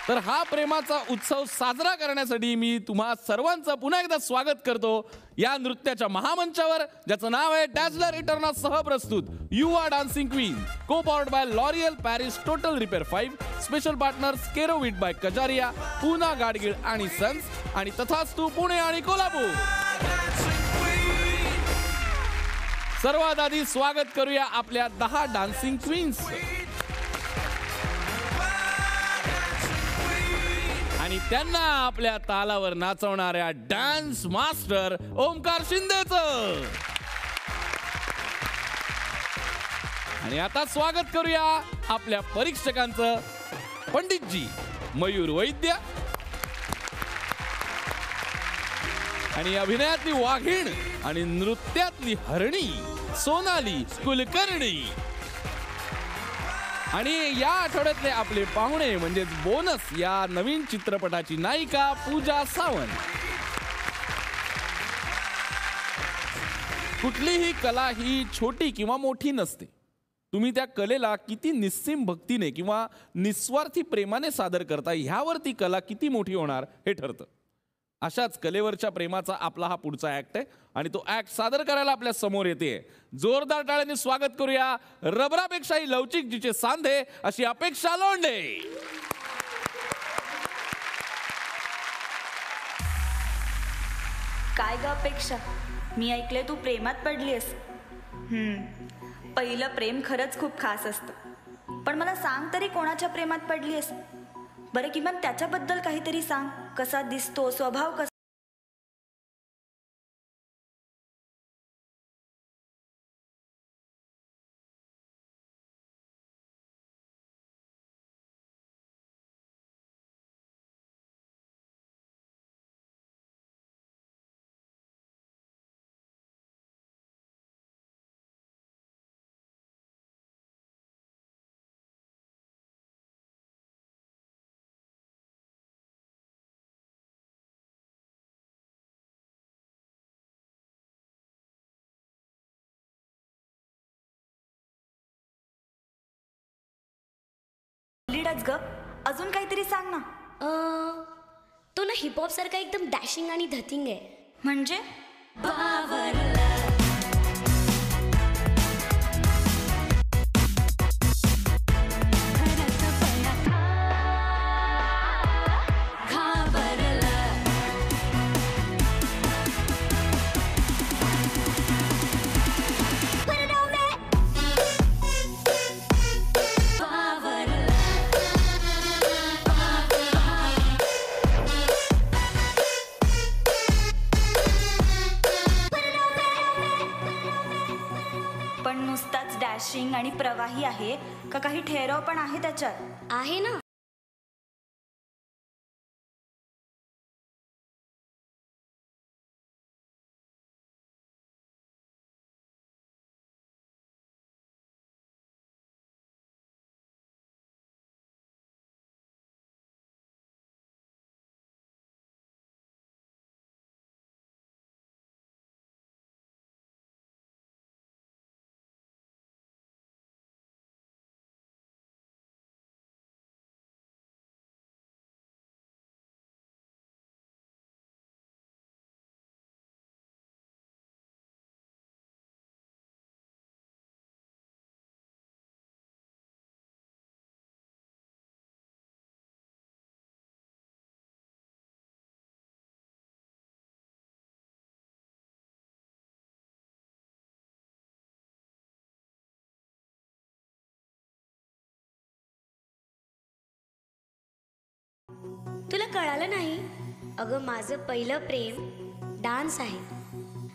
तर हा प्रेमाचा उत्सव साजरा करण्यासाठी मी तुम्हा सर्वांचं पुन्हा एकदा स्वागत करतो या नृत्याच्या महामंचावर, ज्याचं नाव आहे डॅझलर इटर्ना सह प्रस्तुत you are dancing queen, co powered by L'Oreal Paris total repair 5, special partners Kerovit by Kajaria, Poona Gadgil आणि सन्स, आणि तथास्तु पुणे आणि कोल्हापूर. सर्वात आधी स्वागत करूया आपल्या 10 डान्सिंग क्वीन्स आणि त्यांना आपल्या तालावर नाचवणाऱ्या डान्स मास्टर ओमकार शिंदेचं. आणि आता स्वागत करूया आपल्या परीक्षकांचं. पंडितजी मयूर वैद्य आणि अभिनयातली वाघीण आणि नृत्यातली हरणी सोनाली कुलकर्णी. आणि या आठवड्यातले आपले पाहुणे म्हणजेच बोनस या नवीन चित्रपटाची नायिका पूजा सावंत. कुठलीही कला ही छोटी किंवा मोठी नसते. तुम्ही त्या कलेला किती निस्सीम भक्तीने किंवा निस्वार्थी प्रेमाने सादर करता ह्यावर ती कला किती मोठी होणार हे ठरतं. अशाच कलेवरच्या प्रेमाचा आपला हा पुढचा ऍक्ट आहे आणि तो ऍक्ट सादर करायला आपल्या समोर येते. जोरदार टाळ्यांनी स्वागत करूया रबरापेक्षाही लवचिक जिचे सांधे अशी अपेक्षा लोंढे. काय ग अपेक्षा, मी ऐकले तू प्रेमात पडलीस. पहिलं प्रेम खरंच खूप खास असतं, पण मला सांग तरी कोणाच्या प्रेमात पडलीस? बरं किमान त्याच्याबद्दल काहीतरी सांग. कसा दिसतो, स्वभाव कसा? ग अजून काहीतरी सांग ना. तो ना हिपहॉप सारखा एकदम डॅशिंग आणि धतिंग आहे. म्हणजे डॅशिंग आणि प्रवाही आहे का काही ठेराव पण आहे त्याच्यात? आहे ना. तुला कळालं नाही? अगं माझं पहिलं प्रेम डान्स आहे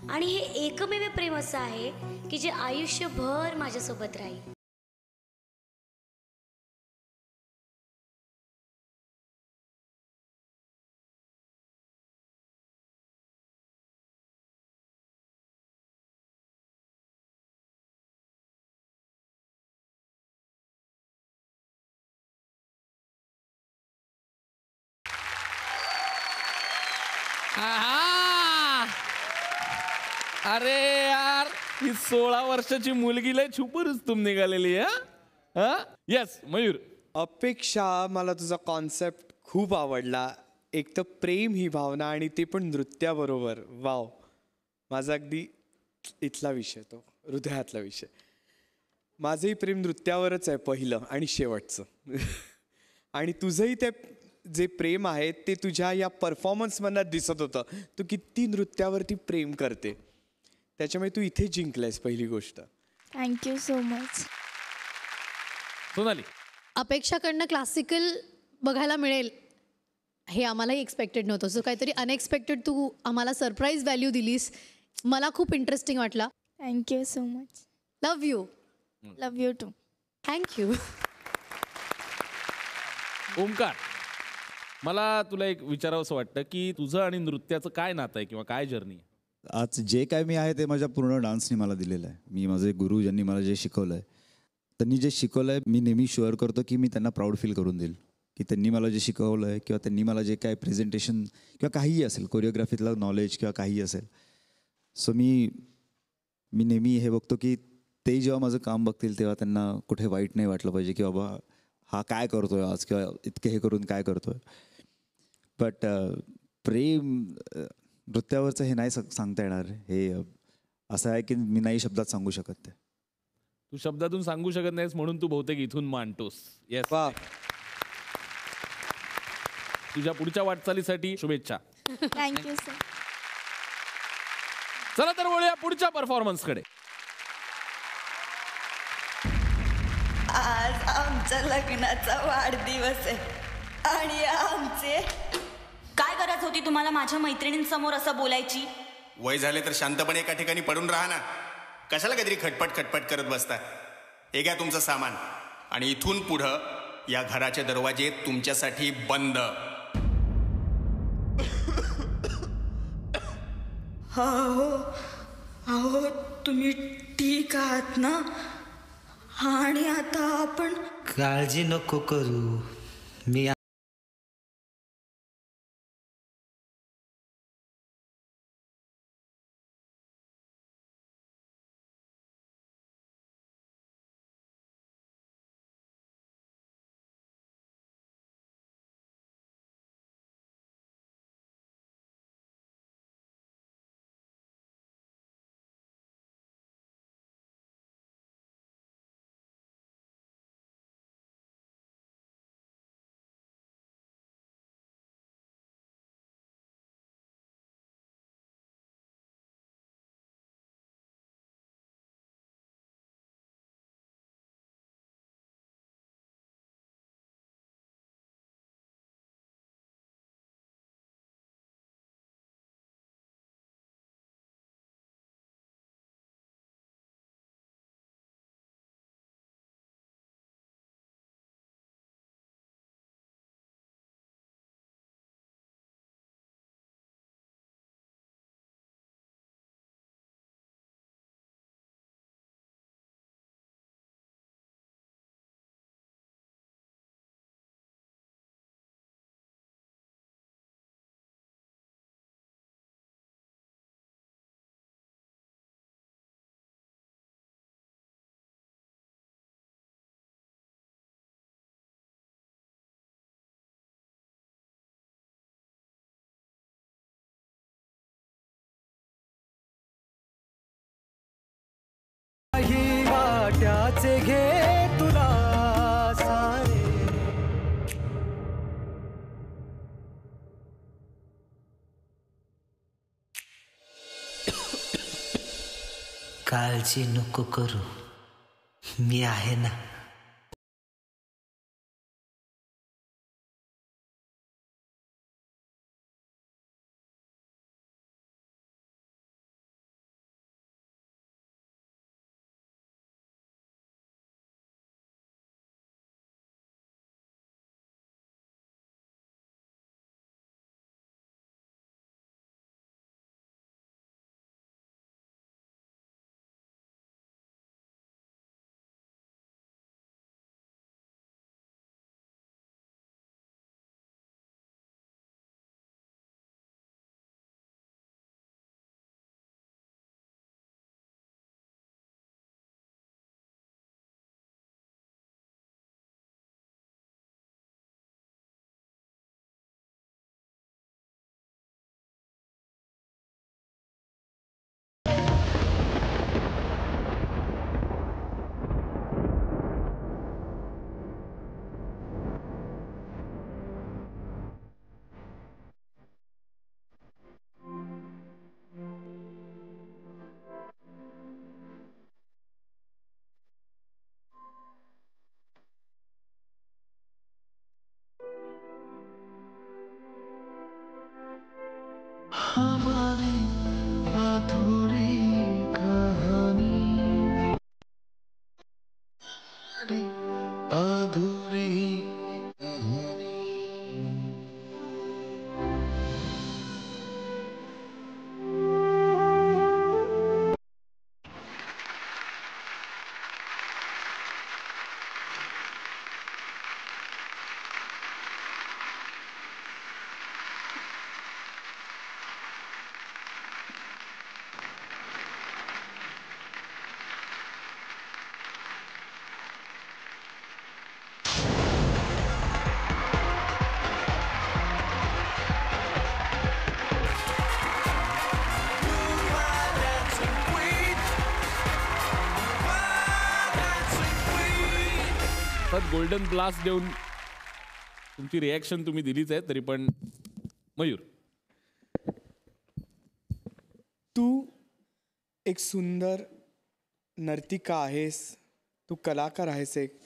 आणि हे एकमेव प्रेम असं आहे की जे आयुष्यभर माझ्यासोबत राहील. अरे यार, ही 16 वर्षाची मुलगी लय छुपरच तुम निघालेली. येस मयूर. अपेक्षा, मला तुझा कॉन्सेप्ट खूप आवडला. एक तर प्रेम ही भावना आणि ते पण नृत्याबरोबर. वाव, माझा अगदी इथला विषय, तो हृदयातला विषय. माझंही प्रेम नृत्यावरच आहे, पहिलं आणि शेवटचं. आणि तुझंही ते जे प्रेम आहे ते तुझ्या या परफॉर्मन्समधनं दिसत होतं. तू किती नृत्यावरती प्रेम करते, त्याच्यामुळे तू इथे जिंकलायस, पहिली गोष्ट. Thank you so much. सोनाली, अपेक्षाकडनं क्लासिकल बघायला मिळेल हे आम्हालाही एक्सपेक्टेड नव्हतं. सो काहीतरी अनएक्सपेक्टेड तू आम्हाला सरप्राईज व्हॅल्यू दिलीस. मला खूप इंटरेस्टिंग वाटला. Thank you so much. Love you. Love you too. Thank you. Omkar, मला तुला एक विचारावंसं वाटतं की तुझं आणि नृत्याचं काय नातं आहे किंवा काय जर्नी आहे? आज जे काय मी आहे ते माझ्या पूर्ण डान्सने मला दिलेलं आहे. मी माझे गुरु ज्यांनी मला जे शिकवलं आहे, त्यांनी जे शिकवलं आहे मी नेहमी शुअर करतो की मी त्यांना प्राऊड फील करून देईल की त्यांनी मला जे शिकवलं आहे किंवा त्यांनी मला जे काय प्रेझेंटेशन किंवा काहीही असेल, कोरिओग्राफीतलं नॉलेज किंवा काहीही असेल. सो मी नेहमी हे बघतो की ते जेव्हा माझं काम बघतील तेव्हा त्यांना कुठे वाईट नाही वाटलं पाहिजे की बाबा हा काय करतोय आज किंवा इतके हे करून काय करतोय. बट प्रेम नृत्यावरचं हे नाही सांगता येणार. हे असं आहे की मी नाही शब्दात सांगू शकत ते. तू शब्दातून सांगू शकत नाहीस म्हणून तू बहुतेक इथून मांडतोस. येस. वा, तुझ्या पुढच्या वाटचालीसाठी शुभेच्छा. Thank you sir. चला तर वळूया पुढच्या परफॉर्मन्सकडे. आज आमच्या लग्नाचा वाढदिवस आहे आणि आमचे काय गरज होती तुम्हाला माझ्या मैत्रिणींसमोर असं बोलायची? वय झाले तर शांतपणे एका ठिकाणी पडून राहा ना. कशाला काहीतरी खटपट खटपट करत बसता. हे घ्या तुमचं सामान आणि इथून पुढं या घराचे दरवाजे तुमच्यासाठी बंद. अहो तुम्ही ठीक आहात ना? आणि आता आपण काळजी नको करू. मी वाट्याचे घे तुला सारे. काळजी नको करू. मी आहे ना. गोल्डन ब्लास्ट देऊन तुमची रिॲक्शन तुम्ही दिलीच आहे, तरी पण मयूर, तू एक सुंदर नर्तिका आहेस, तू कलाकार आहेस एक,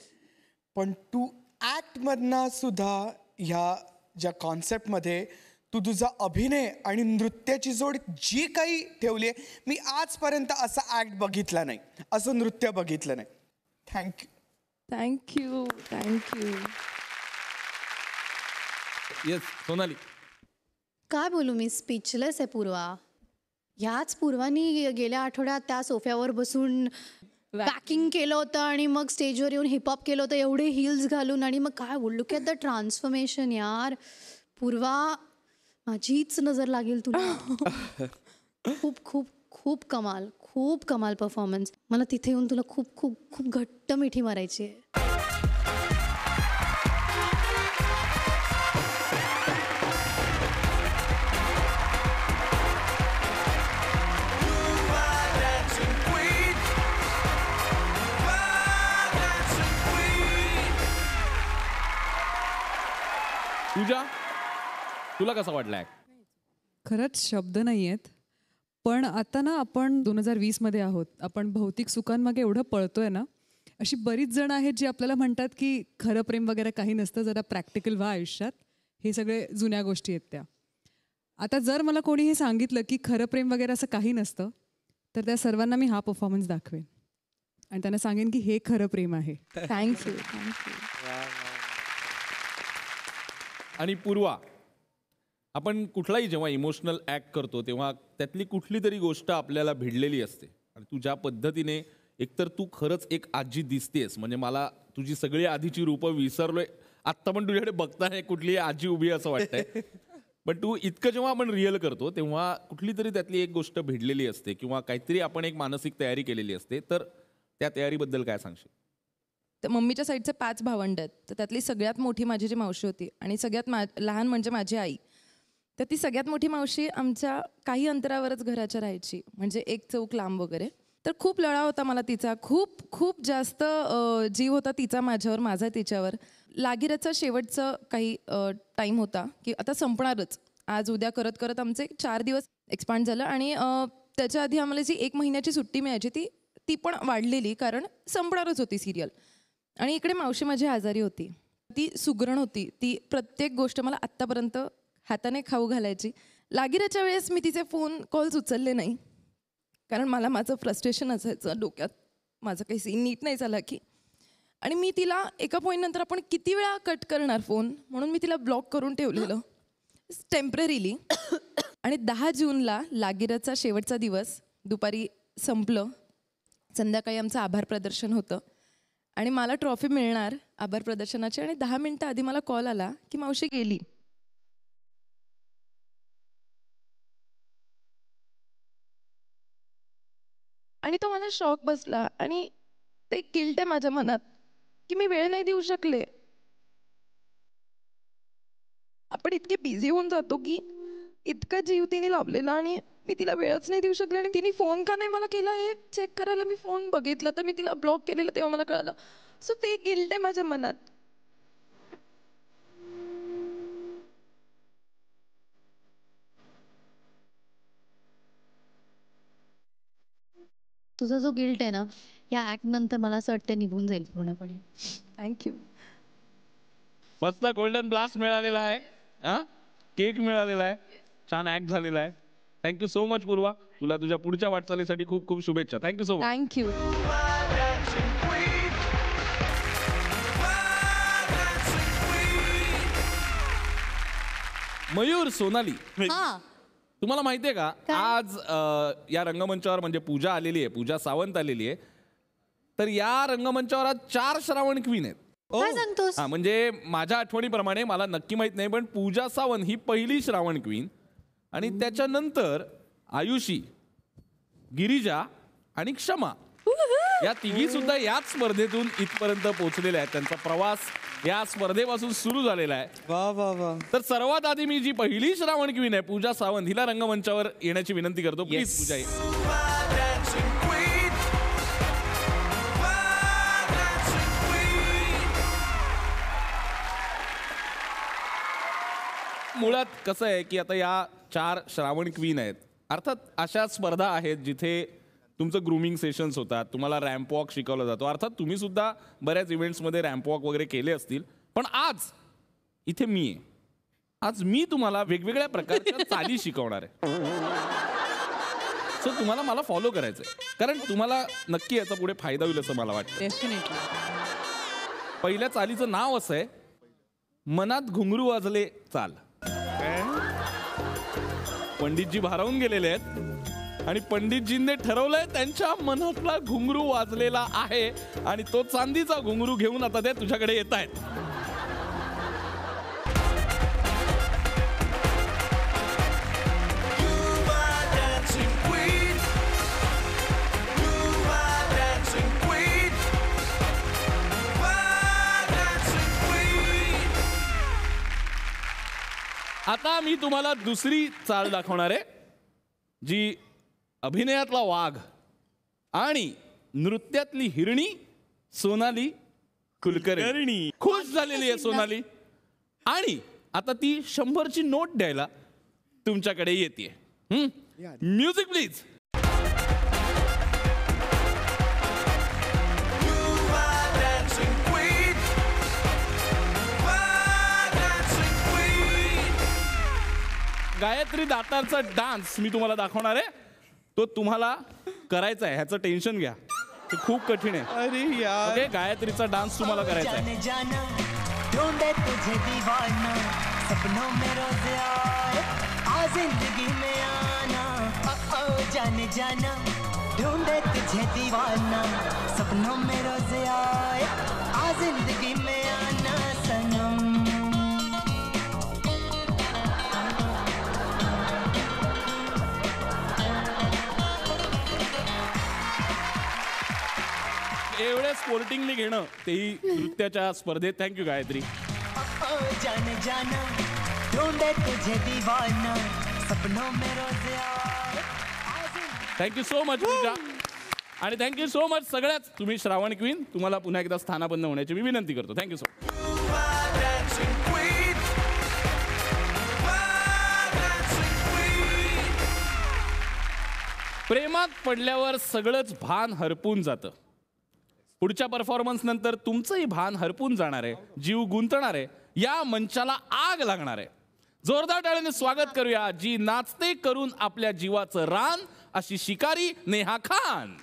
पण तू ॲक्टमधनं सुद्धा ह्या ज्या कॉन्सेप्टमध्ये तू तुझा अभिनय आणि नृत्याची जोड जी काही ठेवली आहे, मी आजपर्यंत असा ॲक्ट बघितला नाही, असं नृत्य बघितलं नाही. थँक्यू. थँक्यू. येस सोनाली. काय बोलू मी, स्पीचलेस आहे पूर्वा. ह्याच पूर्वानी गेल्या आठवड्यात त्या सोफ्यावर बसून पॅकिंग केलं होतं आणि मग स्टेजवर येऊन हिपहॉप केलं होतं एवढे हिल्स घालून, आणि मग काय बोल, लुक ॲट द ट्रान्सफॉर्मेशन यार. पूर्वा माझीच नजर लागेल तुला. खूप खूप खूप कमाल परफॉर्मन्स. मला तिथे येऊन तुला खूप खूप खूप घट्ट मिठी मारायची आहे. पूजा, तुला कसा वाटला? खरंच शब्द नाही आहेत, पण आता ना आपण 2020 आहोत. आपण भौतिक सुखांमागे एवढं पळतोय ना, अशी बरीच जण आहेत जी आपल्याला म्हणतात की खरं प्रेम वगैरे काही नसतं, जरा प्रॅक्टिकल व्हा आयुष्यात, हे सगळे जुन्या गोष्टी आहेत त्या. आता जर मला कोणी हे सांगितलं की खरं प्रेम वगैरे असं काही नसतं, तर त्या सर्वांना मी हा परफॉर्मन्स दाखवेन आणि त्यांना सांगेन की हे खरं प्रेम आहे. थँक्यू. आणि पूर्वा, आपण कुठलाही जेव्हा इमोशनल ॲक्ट करतो तेव्हा त्यातली कुठली तरी गोष्ट आपल्याला भिडलेली असते, आणि तू ज्या पद्धतीने, एकतर तू खरंच एक आजी दिसतेस, म्हणजे मला तुझी सगळी आधीची रूपं विसरलोय, आत्ता पण तुझ्याकडे बघताय कुठली आजी उभी असं वाटतंय. पण तू इतकं जेव्हा आपण रिअल करतो तेव्हा कुठली तरी त्यातली एक गोष्ट भिडलेली असते, किंवा काहीतरी आपण एक मानसिक तयारी केलेली असते. तर त्या तयारीबद्दल काय सांगशील? तर मम्मीच्या साईडचे 5 भावंड आहेत, तर त्यातली सगळ्यात मोठी माझी जी मावशी होती आणि सगळ्यात लहान म्हणजे माझी आई. तर ती सगळ्यात मोठी मावशी आमच्या काही अंतरावरच घराच्या राहायची, म्हणजे 1 चौक लांब वगैरे. तर खूप लळा होता मला तिचा, खूप खूप जास्त जीव होता तिचा माझ्यावर, माझा तिच्यावर. लागिराचा शेवटचा काही टाईम होता की आता संपणारच, आज उद्या करत करत आमचे 4 दिवस एक्सपांड झालं, आणि त्याच्या आधी आम्हाला जी 1 महिन्याची सुट्टी मिळायची ती पण वाढलेली, कारण संपणारच होती सिरियल. आणि इकडे मावशी माझी आजारी होती, ती सुगरण होती, ती प्रत्येक गोष्ट मला आत्तापर्यंत हाताने खाऊ घालायची. लागिराच्या वेळेस मी तिचे फोन कॉल्स उचलले नाही, कारण मला माझं फ्रस्ट्रेशन असायचं डोक्यात, माझं काही सीन नीट नाही झाला की. आणि मी तिला एका पॉईंटनंतर आपण किती वेळा कट करणार फोन, म्हणून मी तिला ब्लॉक करून ठेवलेलं टेम्पररीली. आणि 10 जूनला लागिराचा शेवटचा दिवस दुपारी संपलं, संध्याकाळी आमचं आभार प्रदर्शन होतं आणि मला ट्रॉफी मिळणार आभार प्रदर्शनाची, आणि 10 मिनिटं आधी मला कॉल आला की मावशी गेली. आणि तो मला शॉक बसला, आणि ते गिल्ट आहे माझ्या मनात की मी वेळ नाही देऊ शकले. आपण इतके बिझी होऊन जातो की इतका जीव तिने लावलेला आणि मी तिला वेळच नाही देऊ शकले. आणि तिने फोन का नाही मला केला हे चेक करायला मी फोन बघितला, तर मी तिला ब्लॉक केलेलं तेव्हा मला कळलं. सो ते गिल्ट आहे माझ्या मनात. तुझा जो गिल्ट आहे ना, या ऍक्ट नंतर मला असं वाटतं निघून जाईल पूर्णपणे. थँक्यू. मस्त गोल्डन ब्लास्ट मिळालेला आहे, केक मिळालेला आहे, छान ऍक्ट झालेला आहे. थँक्यू सो मच पूर्वा, तुला तुझ्या पुढच्या वाटचालीसाठी खूप खूप शुभेच्छा. Thank you so much. Thank you. Mayur, Sonali, तुम्हाला माहितीये का आज या रंगमंचावर म्हणजे पूजा आलेली आहे, पूजा सावंत आलेली आहे. तर या रंगमंचावर आज 4 श्रावण क्वीन आहेत. काय सांगतोस? हा, म्हणजे माझ्या आठवणीप्रमाणे, मला नक्की माहित नाही, पण पूजा सावंत ही पहिली श्रावण क्वीन, आणि त्याच्यानंतर आयुषी, गिरिजा आणि क्षमा या तिघी सुद्धा याच स्पर्धेतून इथपर्यंत पोहोचलेल्या आहेत. त्यांचा प्रवास या स्पर्धेपासून सुरू झालेला आहे. वा वा वा. तर सर्वात आधी मी जी पहिली श्रावण क्वीन आहे पूजा सावंत, हिला रंगमंचावर येण्याची विनंती करतो. प्लीज पूजा. मुळात कसं आहे की आता या 4 श्रावण क्वीन आहेत. अर्थात अशा स्पर्धा आहेत जिथे तुमचं ग्रूमिंग सेशन्स होतात, तुम्हाला रॅम्प वॉक शिकवला जातो. अर्थात तुम्ही सुद्धा बऱ्याच इव्हेंट्समध्ये रॅम्प वॉक वगैरे केले असतील. पण आज इथे मी आहे. आज मी तुम्हाला वेगवेगळ्या प्रकारच्या चाली शिकवणार आहे. सो तुम्हाला मला फॉलो करायचं आहे, कारण तुम्हाला नक्की याचा पुढे फायदा होईल असं मला वाटतं. डेफिनेटली. पहिल्या चालीचं नाव असं आहे, मनात घुंगरू वाजले चाल. पंडितजी भारावून गेलेले आहेत आणि पंडितजींनी ठरवलंय त्यांच्या मनातला घुंगरू वाजलेला आहे आणि तो चांदीचा घुंगरू घेऊन आता ते तुझ्याकडे येत आहेत. आता मी तुम्हाला दुसरी चाल दाखवणार आहे, जी अभिनयातला वाघ आणि नृत्यातली हिरणी सोनाली कुलकर्णी. खुश झालेली आहे सोनाली आणि आता ती 100ची नोट द्यायला तुमच्याकडे येते. Music please. गायत्री दातारचा डान्स मी तुम्हाला दाखवणार आहे. तो तुम्हाला करायचा आहे, ह्याचं टेन्शन घ्या, ते खूप कठीण आहे. अरे यार. ओके, गायत्रीचा डान्स तुम्हाला करायचा आहे. ढूंढे तुझे दीवाना सपनों में रोज आए आ जिंदगी में आना ओ जाने जाना ढूंढे तुझे दीवाना सपनों में रोज आए आ जिंदगी में आना सनम. एवढे स्पोर्टिंगली घेणं तेही नृत्याच्या स्पर्धेत. थँक्यू गायत्री. जाने जाना ढूंढे तुझे दीवाना सपनों में रोज आए. थँक्यू सो मच पूजा आणि थँक्यू सो मच सगळ्याच तुम्ही श्रावण क्वीन. तुम्हाला पुन्हा एकदा स्थानापन्न होण्याची मी विनंती करतो. Thank you so much. प्रेमात पडल्यावर सगळंच भान हरपून जातं. पुढच्या परफॉर्मन्स नंतर तुमचंही भान हरपून जाणार आहे, जीव गुंतणार आहे, या मंचाला आग लागणार आहे. जोरदार टाळ्याने स्वागत करूया जी नाचते करून आपल्या जीवाचं रान, अशी शिकारी नेहा खान.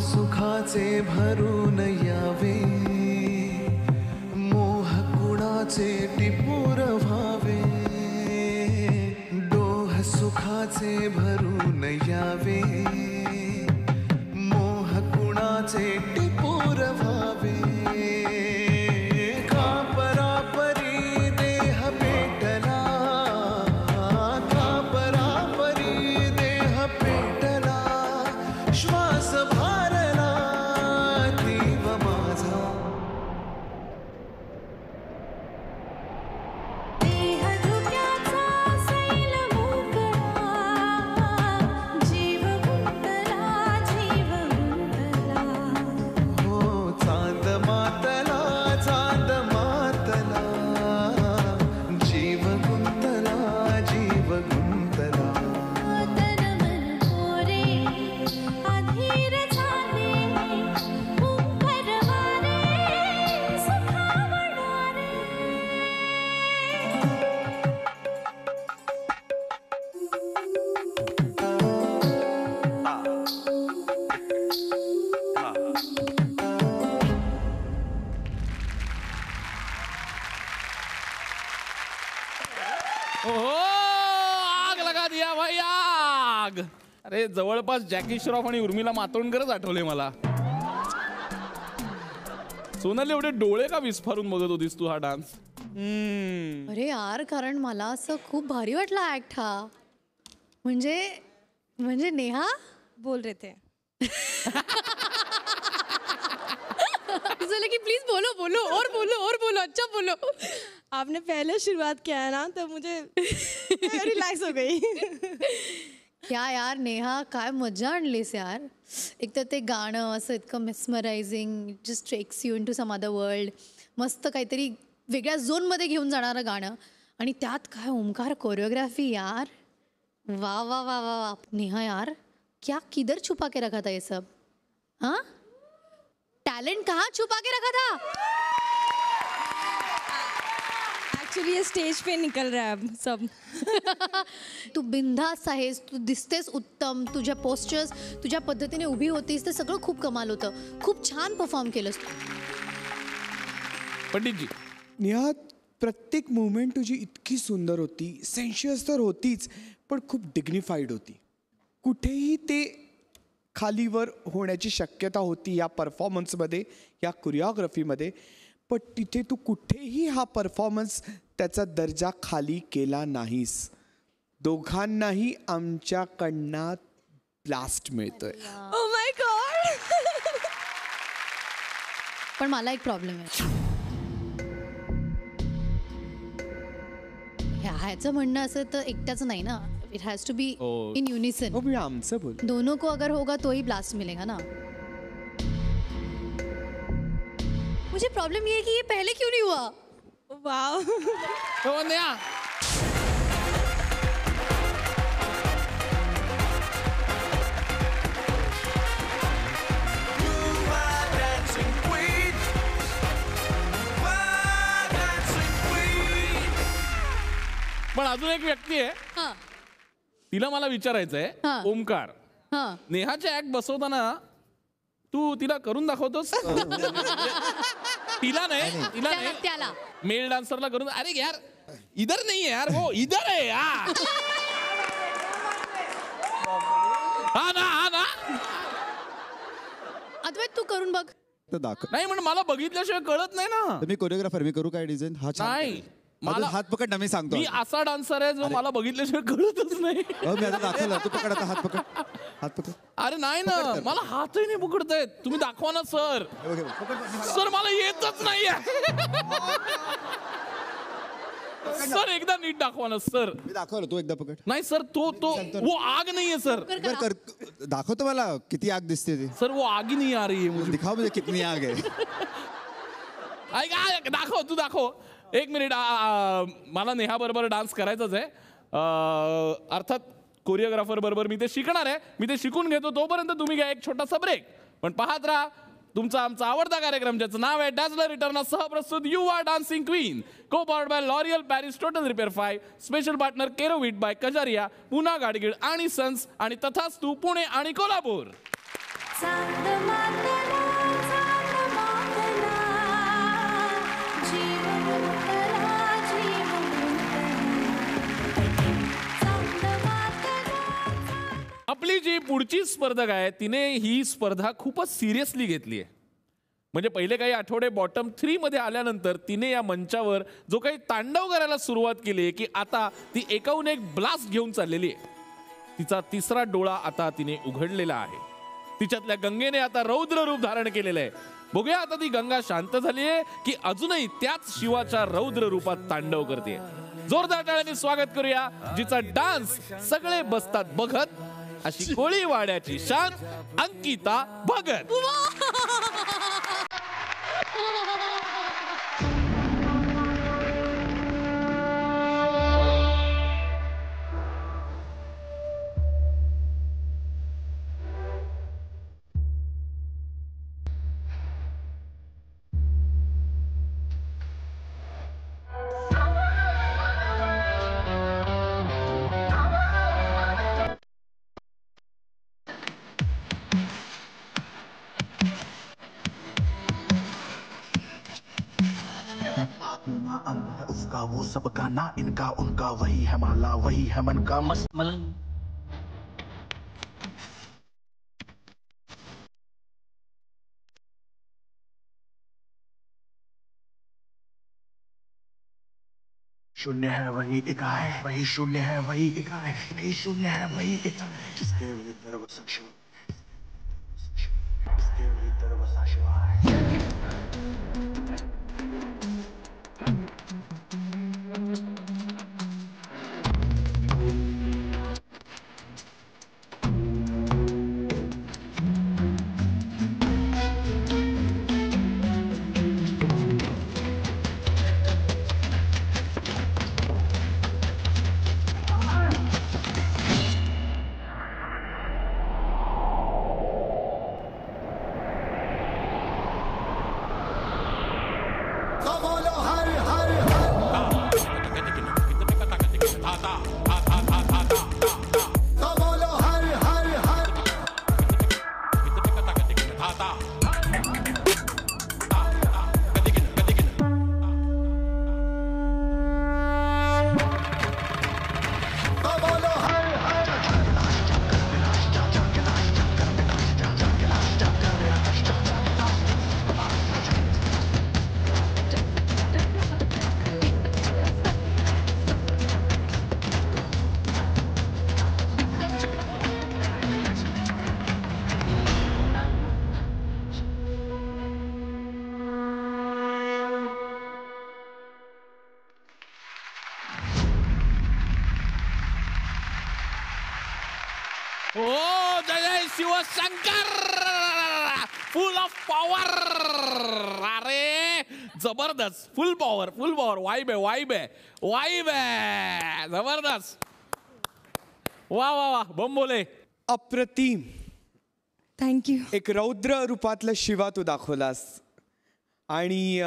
सुखाचे भरून यावे मोह कुणाचे टिपूर व्हावे. डोह सुखाचे भरून यावे मोह कुणाचे टिपूर व्हावे. का परापरी देह पेटला का परापरी देह पेटला श्वास जीव ओहो, आग लगा दिया भाई आग. अरे जवळपास जॅकी श्रॉफ आणि उर्मिला मातोंडकरच आठवले मला. सोनाली एवढे डोळे का विस्फारून बघत होतीस तू हा डान्स? अरे यार, कारण मला असं खूप भारी वाटला ऍक्ट हा. म्हणजे नेहा बोल रहे थे कि प्लीज बोलो बोलो और बोलो अच्छा बोलो. आपने पहले शुरुआत किया है ना तो मुझे रिलैक्स हो गई. क्या यार नेहा, काय मजा आणलीस यार. एक तर ते गाणं असं इतकं mesmerising, just takes you into some other world. मस्त काहीतरी वेगळ्या झोनमध्ये घेऊन जाणारं गाणं, आणि त्यात काय ओमकार कोरियोग्राफी यार. वा वा वा वा वा नेहा यार, क्या किधर छुपा के रखा था ये सब? हाँ, टैलेंट कहाँ छुपा के रखा था? एक्चुअली ये स्टेज पे निकल रहा है अब सब. तू बिंदास आहेस, तू दिसतेस उत्तम, तुझ्या पोस्चर्स, तुझ्या पद्धतीने उभी होतीस, ते सगळं खूप कमाल होतं. खूप छान परफॉर्म केलंस तू. पंडितजी, नेहा, प्रत्येक मुवमेंट तुझी इतकी सुंदर होती. सेन्शियस तर होतीच, पण खूप डिग्निफाईड होती. कुठेही ते खालीवर होण्याची शक्यता होती या परफॉर्मन्समध्ये, या कोरिओग्राफीमध्ये, पण तिथे तू कुठेही हा परफॉर्मन्स त्याचा दर्जा खाली केला नाहीस. दोघांनाही आमच्याकडनं ब्लास्ट मिळतोय. Oh my God. पण मला एक प्रॉब्लेम आहे. ह्याचं म्हणणं असं तर एकट्याचं नाही ना. It has to be in unison. आमचं बोल. दोनों को अगर होगा तो ही ब्लास्ट मिलेगा ना. मुझे प्रॉब्लम ये है कि ये पहले क्यों नहीं हुआ? वाओ. हो नेहा, पण अजून एक व्यक्ती आहे, तिला मला विचारायचं आहे. ओमकार, नेहाचे ऍक्ट बसवताना तू तिला करून दाखवतोस? तिला नाही, त्याला मेल डान्सरला करून. अरे यार, इधर नाही यार, वो इधर आहे यार. हा ना. अद्वैत, तू करून बघ. नाही, पण मला बघितल्याशिवाय कळत नाही ना. मी कोरिओग्राफर, मी करू काय डिझाईन? हा नाही, मला हात पकड ना, मी सांगतो. मी असा डान्सर आहे जो मला बघितल्याशिवाय कळतच नाही. मी आता दाखवलं, तू पकड आता, हात पकड. अरे नाही ना, मला हातही नाही पकडतायत. तुम्ही दाखवा ना सर. सर मला येतच नाहीये. सर एकदा नीट दाखवा ना सर. मी दाखवलं, तू एकदा पकड. नाही सर, तो वो आग नाहीये सर. दाखवतो मला किती आग दिसते ती. सर वो आग ही नहीं आ रही है मुझे. दिखाओ मुझे कितनी आग है. ऐक, दाखव, तू दाखव. एक मिनिट, मला नेहा बरोबर डान्स करायचाच आहे. अर्थात कोरिओग्राफर बरोबर मी ते शिकणार आहे. मी ते शिकून घेतो, तोपर्यंत तुम्ही घ्या एक छोटासा ब्रेक. पण पाहत राहा तुमचा आमचा आवडता कार्यक्रम, ज्याचं नाव आहे डॅझलर रिटर्न. सहप्रस्तुत you are dancing queen, co powered by L'Oreal Paris total repair 5, special partner Kerovit by Kajaria, Pu Na Gadgil आणि सन्स, आणि तथास्तु पुणे आणि कोल्हापूर. आपली जी पुढची स्पर्धक आहे, तिने ही स्पर्धा खूपच सिरियसली घेतली आहे. म्हणजे पहिले काही आठवडे बॉटम 3 मध्ये आल्यानंतर तिने या मंचावर जो काही तांडव करायला सुरुवात केली आहे, की आता ती एकाहून एक ब्लास्ट घेऊन चाललेली आहे. तिचा तिसरा डोळा आता तिने उघडलेला आहे. तिच्यातल्या गंगेने आता रौद्र रूप धारण केलेलं आहे. बघूया आता ती गंगा शांत झाली आहे की अजूनही त्याच शिवाच्या रौद्र रूपात तांडव करते. जोरदार टाळ्यांनी स्वागत करूया जिचा डान्स सगळे बसतात बघत, अशी कोळीवाड्याची शान अंकिता भगत. सबका ना इनका उनका, वही है माला वही है मन का मस्त मलन। शून्य है वही इकाई, वही शून्य है वही इकाई, वही शून्य है वही इकाई, जिसके भीतर बसा शिव, जिसके भीतर बसा शिवाय। ओ जय जय शिवशंकर, फुल ऑफ पॉवर. अरे जबरदस्त, फुल पॉवर वाईब आहे जबरदस्त. वा वा वा बम बोले. अप्रतिम. थँक्यू. एक रौद्र रूपातला शिवा तू दाखवलास आणि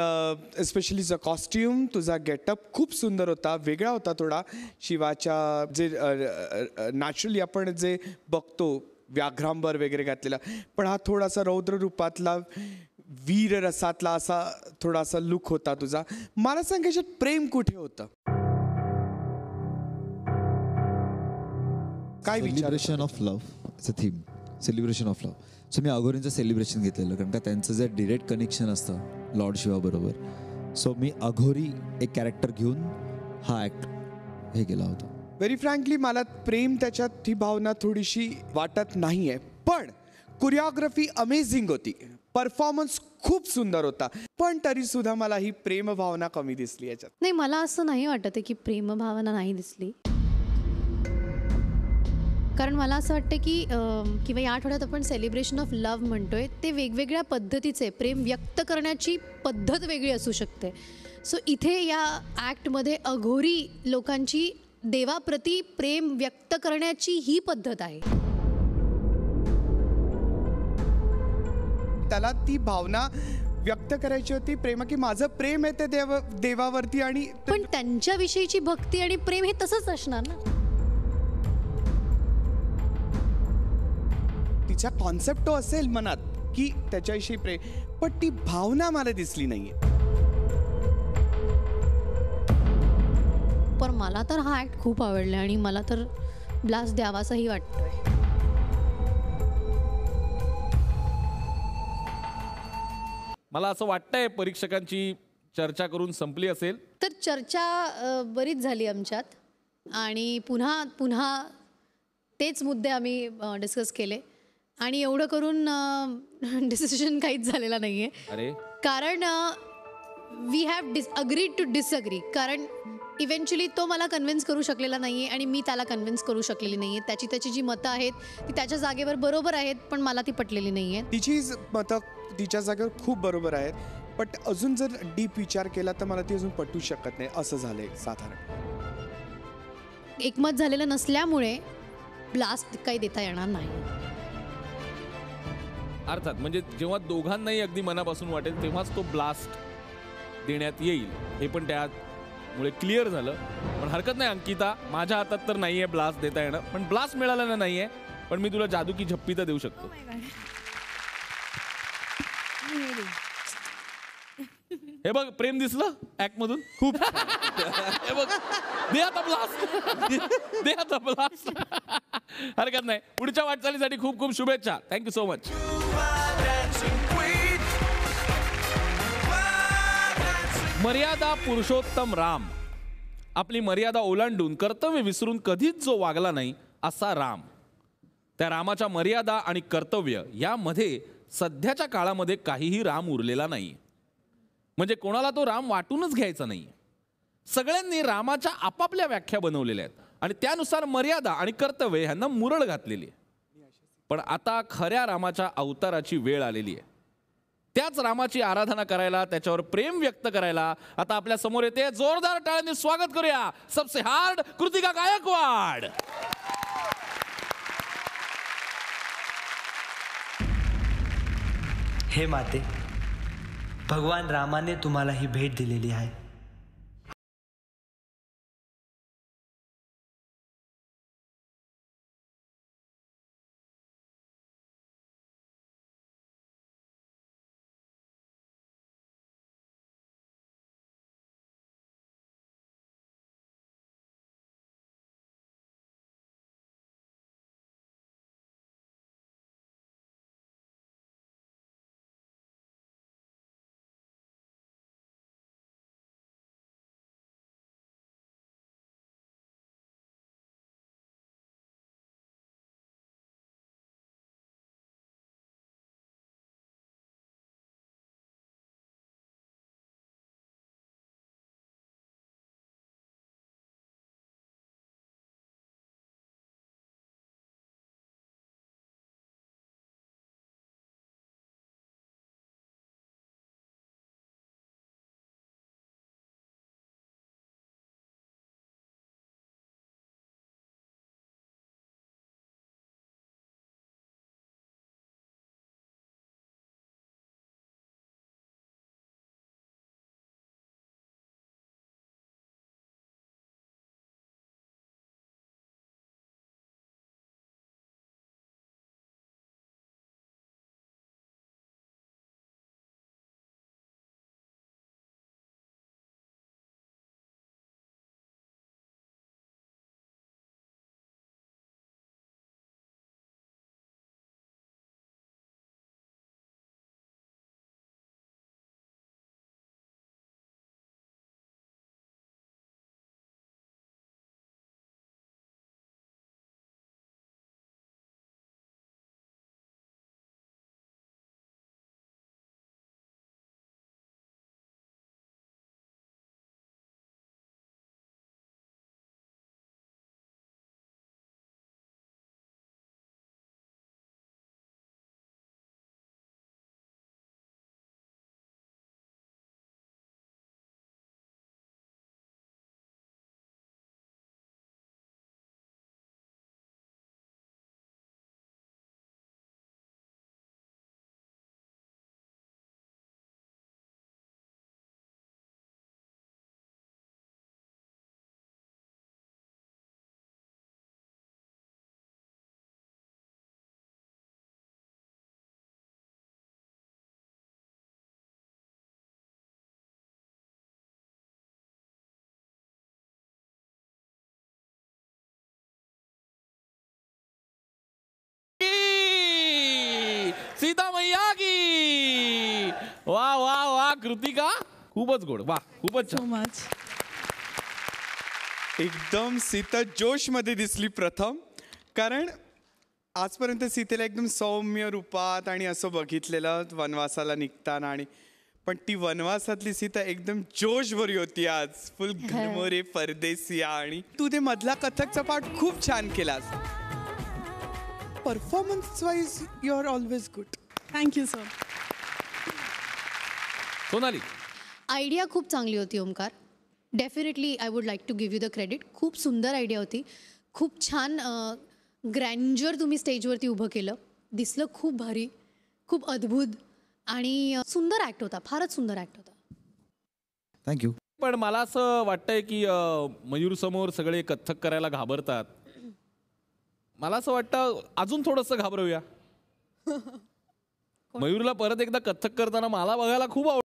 एस्पेशली तुझा कॉस्ट्युम, तुझा गेटअप खूप सुंदर होता, वेगळा होता थोडा शिवाच्या जे नॅचरली आपण जे बघतो व्याघ्रांबर वगैरे घातलेला, पण हा थोडासा रौद्र रूपातला वीर रसातला असा थोडासा लुक होता तुझा. मला सांग याच्यात प्रेम कुठे होतं? काय विचार? Celebration of love it's a theme, celebration of love. So मी अघोरींचं सेलिब्रेशन घेतलेलं, कारण का त्यांचं जे डिरेक्ट कनेक्शन असतं लॉर्ड शिवाबरोबर. सो मी अघोरी एक कॅरेक्टर घेऊन हा ॲक्ट हे केला होता. व्हेरी फ्रँकली मला प्रेम त्याच्यात ही भावना थोडीशी वाटत नाहीये, पण कोरिओग्राफी अमेझिंग होती, परफॉर्मन्स खूप सुंदर होता, पण तरी सुद्धा मला ही प्रेम भावना कमी दिसली याच्यात. नाही, मला असं नाही वाटत आहे की प्रेम भावना नाही दिसली, कारण मला असं वाटतं की किंवा या आठवड्यात आपण सेलिब्रेशन ऑफ लव्ह म्हणतोय, ते वेगवेगळ्या पद्धतीचे प्रेम व्यक्त करण्याची पद्धत वेगळी असू शकते. सो इथे या ॲक्टमध्ये अघोरी लोकांची देवाप्रती प्रेम व्यक्त करण्याची ही पद्धत आहे. त्याला ती भावना व्यक्त करायची होती प्रेम, की माझं प्रेम आहे ते देवावरती, आणि पण त्यांच्याविषयीची भक्ती आणि प्रेम हे तसंच असणार ना. तिच्या कॉन्सेप्ट तो असेल मनात की त्याच्याविषयी प्रेम, पण ती भावना मला दिसली नाहीये. पण मला तर हा ॲक्ट खूप आवडला आणि मला तर ब्लास्ट द्यावासाही वाटतोय. मला असं वाटतंय परीक्षकांची चर्चा करून संपली असेल. तर चर्चा बरीच झाली आमच्यात आणि पुन्हा पुन्हा तेच मुद्दे आम्ही डिस्कस केले आणि एवढं करून डिसिजन काहीच झालेला नाही आहे. अरे कारण we have agreed to disagree, कारण इव्हेंच्युअली तो मला कन्व्हिन्स करू शकलेला नाही आहे आणि मी त्याला कन्व्हिन्स करू शकलेली नाही आहे. त्याची जी मतं आहेत ती त्याच्या जागेवर बरोबर आहेत, पण मला ती पटलेली नाही आहेत. तिची मतं तिच्या जागेवर खूप बरोबर आहेत, पण अजून जर डीप विचार केला तर मला ती अजून पटू शकत नाही, असं झालंय साधारण. एकमत झालेलं नसल्यामुळे ब्लास्ट काही देता येणार नाही. अर्थात म्हणजे जेव्हा दोघांनाही अगदी मनापासून वाटेल तेव्हाच तो ब्लास्ट देण्यात येईल, हे पण त्यामुळे क्लिअर झालं. पण हरकत नाही अंकिता, माझ्या हातात तर नाहीये ब्लास्ट देता येणं, पण ब्लास्ट मिळाला नाहीये, पण मी तुला जादू की झप्पी तर देऊ शकतो. हे बघ प्रेम दिसलं ऍक्ट मधून खूप हे बघ दे आता blast. दे आता blast. हरकत नाही. पुढच्या वाटचालीसाठी खूप खूप शुभेच्छा. Thank you so much. मर्यादा पुरुषोत्तम राम. आपली मर्यादा ओलांडून कर्तव्य विसरून कधीच जो वागला नाही असा राम. त्या रामाच्या मर्यादा आणि कर्तव्य यामध्ये सध्याच्या काळामध्ये काहीही राम उरलेला नाही. म्हणजे कोणाला तो राम वाटूनच घ्यायचा नाही. सगळ्यांनी रामाच्या आपापल्या व्याख्या बनवलेल्या आहेत आणि त्यानुसार मर्यादा आणि कर्तव्य ह्यांना मुरळ घातलेली आहे. पण आता खऱ्या रामाच्या अवताराची वेळ आलेली आहे. त्याच रामाची आराधना करायला, त्याच्यावर प्रेम व्यक्त करायला आता आपल्या समोर येते. जोरदार टाळ्यांनी स्वागत करूया सबसे हार्ड कृतिका गायकवाड. हे माते, भगवान रामाने तुम्हाला ही भेट दिलेली आहे. सीता मैया की. वा वा वा कृतिका, खूपच गोड. वा खूपच छान. एकदम सीता जोश मध्ये दिसली प्रथम. कारण आजपर्यंत सीतेला एकदम सौम्य रूपात आणि असं बघितलेलं वनवासाला निघताना, आणि पण ती वनवासातली सीता एकदम जोश भरी होती आज. फुल घरमोरे परदेसिया. आणि तू ते मधला कथकचा पार्ट खूप छान केलास. Performance wise you are always good. Thank you sir. Sonali, idea खूप चांगली होती Omkar. Definitely I would like to give you the credit. खूप सुंदर आयडिया होती. खूप छान ग्रँजर तुम्ही स्टेजवरती उभं केलं. दिसलं खूप भारी, खूप अद्भुत आणि सुंदर ॲक्ट होता. फारच सुंदर ॲक्ट होता. थँक्यू. पण मला असं वाटतंय की मयूर समोर सगळे कथ्थक करायला घाबरतात. मला असं वाटतं अजून थोडंसं घाबरूया. मयूरला परत एकदा कथ्थक करताना मला बघायला खूप आवडतं.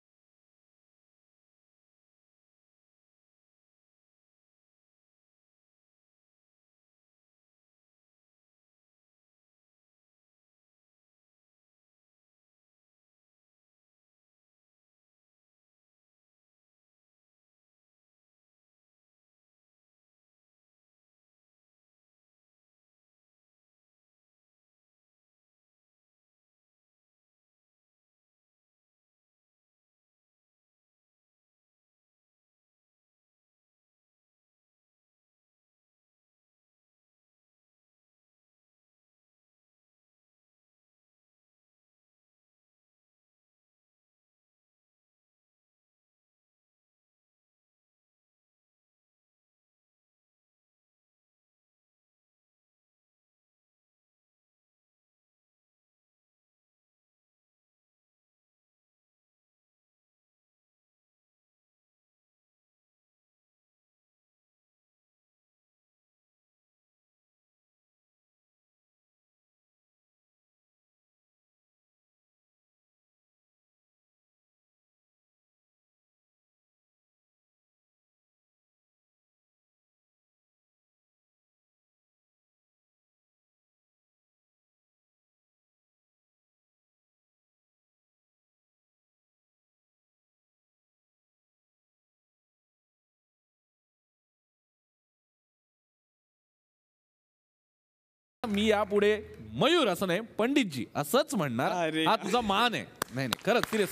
मी यापुढे मयूर असं नाही पंडितजी असंच म्हणणार. हा तुझा मान आहे. नाही नाही खरंच सिरियस.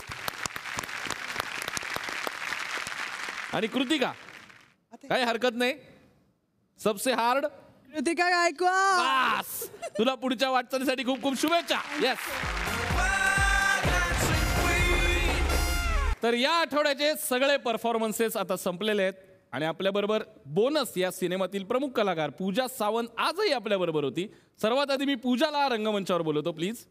आणि कृतिका काही हरकत नाही. सबसे हार्ड कृतिका गायकवाड. तुला पुढच्या वाटचालीसाठी खूप खूप शुभेच्छा. येस. तर या आठवड्याचे सगळे परफॉर्मन्सेस आता संपलेले आहेत आणि आपल्याबरोबर बोनस या सिनेमातील प्रमुख कलाकार पूजा सावंत आजही आपल्याबरोबर होती. सर्वात आधी मी पूजाला रंगमंचावर बोलवतो प्लीज.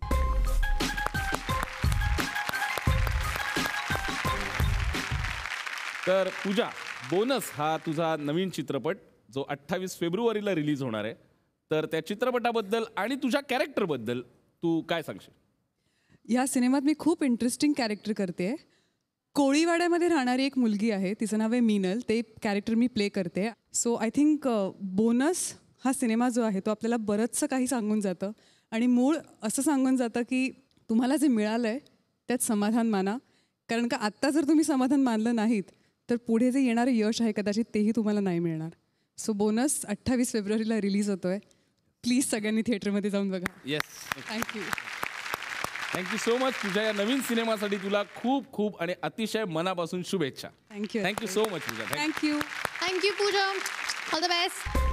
तर पूजा, बोनस हा तुझा नवीन चित्रपट जो 28 फेब्रुवारीला रिलीज होणार आहे. तर त्या चित्रपटाबद्दल आणि तुझ्या कॅरेक्टरबद्दल तू काय सांगशील? या सिनेमात मी खूप इंटरेस्टिंग कॅरेक्टर करते. कोळीवाड्यामध्ये राहणारी एक मुलगी आहे, तिचं नाव आहे मीनल. ते कॅरेक्टर मी प्ले करते. सो आय थिंक बोनस हा सिनेमा जो आहे तो आपल्याला बरंचसं काही सांगून जातं आणि मूळ असं सांगून जातं की तुम्हाला जे मिळालं आहे त्यात समाधान माना. कारण का आत्ता जर तुम्ही समाधान मानलं नाहीत तर पुढे जे येणारं यश आहे कदाचित तेही तुम्हाला नाही मिळणार. सो बोनस 28 फेब्रुवारीला रिलीज होतोय. प्लीज सगळ्यांनी थिएटरमध्ये जाऊन बघा. Yes. Thank you. Thank you so much. तुझ्या या नवीन सिनेमासाठी तुला खूप खूप आणि अतिशय मनापासून शुभेच्छा. Thank you. Thank you so much Pooja. Thank you. Thank you Pooja. All the best.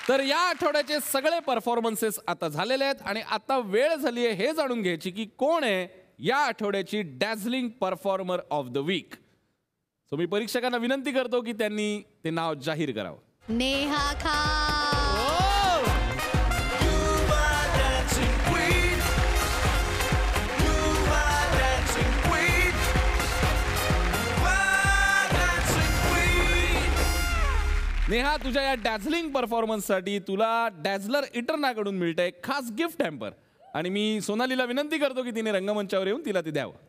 तर या आठवड्याचे सगळे परफॉर्मन्सेस आता झालेले आहेत आणि आता वेळ झाली आहे हे जाणून घ्यायची की कोण आहे या आठवड्याची dazzling performer of the week. So मी परीक्षकांना विनंती करतो की त्यांनी ते नाव जाहीर करावं. नेहा खान. नेहा, तुझ्या या डॅझलिंग परफॉर्मन्ससाठी तुला डॅझलर इटर्नाकडून मिळतंय खास गिफ्ट हॅम्पर आणि मी सोनालीला विनंती करतो की तिने रंगमंचावर येऊन तिला ते द्यावं.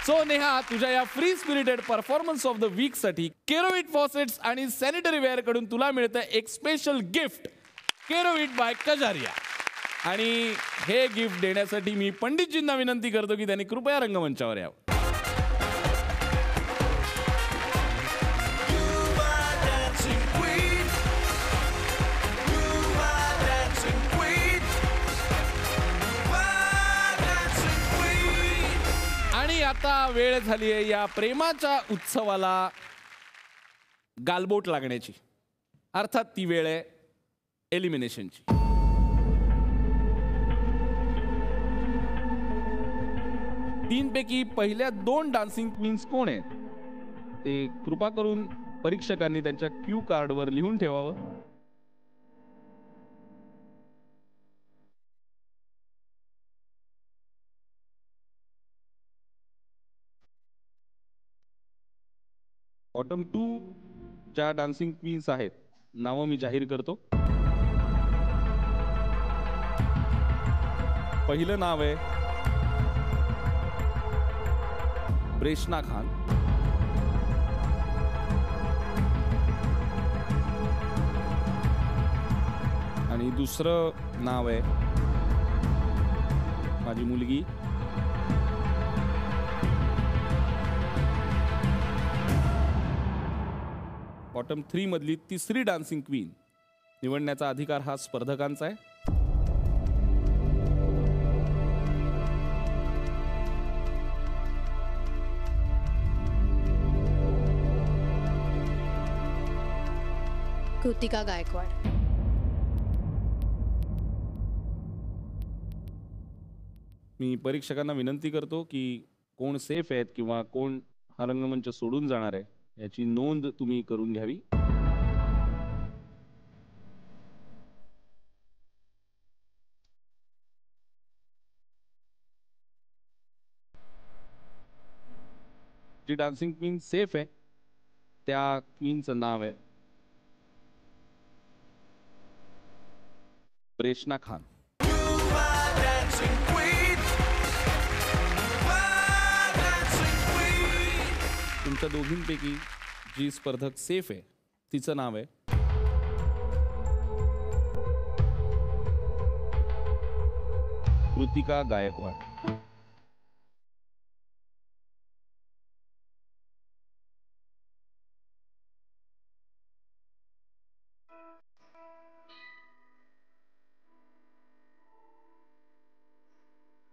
सो नेहा, तुझ्या या free spirited performance of the week साठी केरोविट फॉसेट्स आणि सॅनिटरी वेअर कडून तुला मिळतं एक special gift Kerovit by Kajaria. आणि हे गिफ्ट देण्यासाठी मी पंडितजींना विनंती करतो की त्यांनी कृपया रंगमंचावर यावं. आणि आता वेळ झाली आहे या प्रेमाच्या उत्सवाला गालबोट लागण्याची. अर्थात ती वेळ आहे एलिमिनेशनची. तीनपैकी पहिल्या 2 डान्सिंग क्वीन्स कोण आहेत ते कृपा करून परीक्षकांनी त्यांच्या क्यू कार्डवर लिहून ठेवावं. बॉटम 2 ज्या डान्सिंग क्वीन्स आहेत नावं मी जाहीर करतो. पहिलं नाव आहे प्रेषणा खान. आणि दुसरं नाव आहे माझी मुलगी बॉटम 3 मधली तिसरी डान्सिंग क्वीन निवडण्याचा अधिकार हा स्पर्धकांचा आहे. कृतिका गायकवाड. मी परीक्षकांना विनंती करतो की कोण सेफ आहेत किंवा कोण हा रंगमंच सोडून जाणार आहे याची नोंद तुम्ही करून घ्यावी. जी डान्सिंग क्वीन सेफ आहे त्या क्वीनचं नाव आहे प्रेषणा खान. तुमच्या दोघींपैकी जी स्पर्धक सेफ आहे तिचं नाव आहे कृतिका गायकवाड.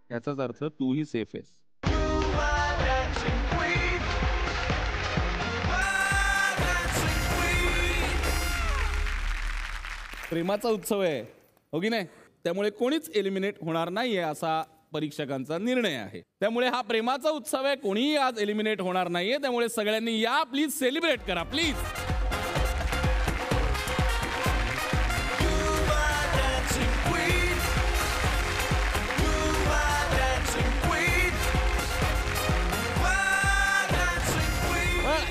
याचाच अर्थ तूही सेफ आहेस. प्रेमाचा उत्सव आहे हो की नाही, त्यामुळे कोणीच एलिमिनेट होणार नाहीये असा परीक्षकांचा निर्णय आहे. त्यामुळे हा प्रेमाचा उत्सव आहे, कोणीही आज एलिमिनेट होणार नाहीये. त्यामुळे सगळ्यांनी या, प्लीज सेलिब्रेट करा प्लीज.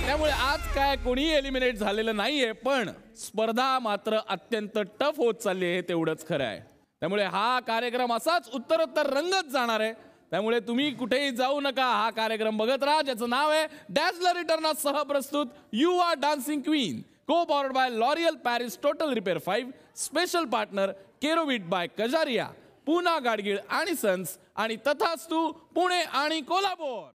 त्यामुळे आज काय कोणीही एलिमिनेट झालेलं नाहीये, पण स्पर्धा मात्र अत्यंत टफ होत चालली आहे, तेवढंच खरं आहे. त्यामुळे हा कार्यक्रम असाच उत्तरोत्तर रंगत जाणार आहे. त्यामुळे तुम्ही कुठेही जाऊ नका, हा कार्यक्रम बघत राहा, ज्याचं नाव आहे डॅझलर रिटर्न सह प्रस्तुत you are dancing queen, co powered by L'Oreal Paris total repair 5, special partner Kerovit by Kajaria, Poona Gadgil आणि सन्स आणि तथास्तू पुणे आणि कोल्हापूर.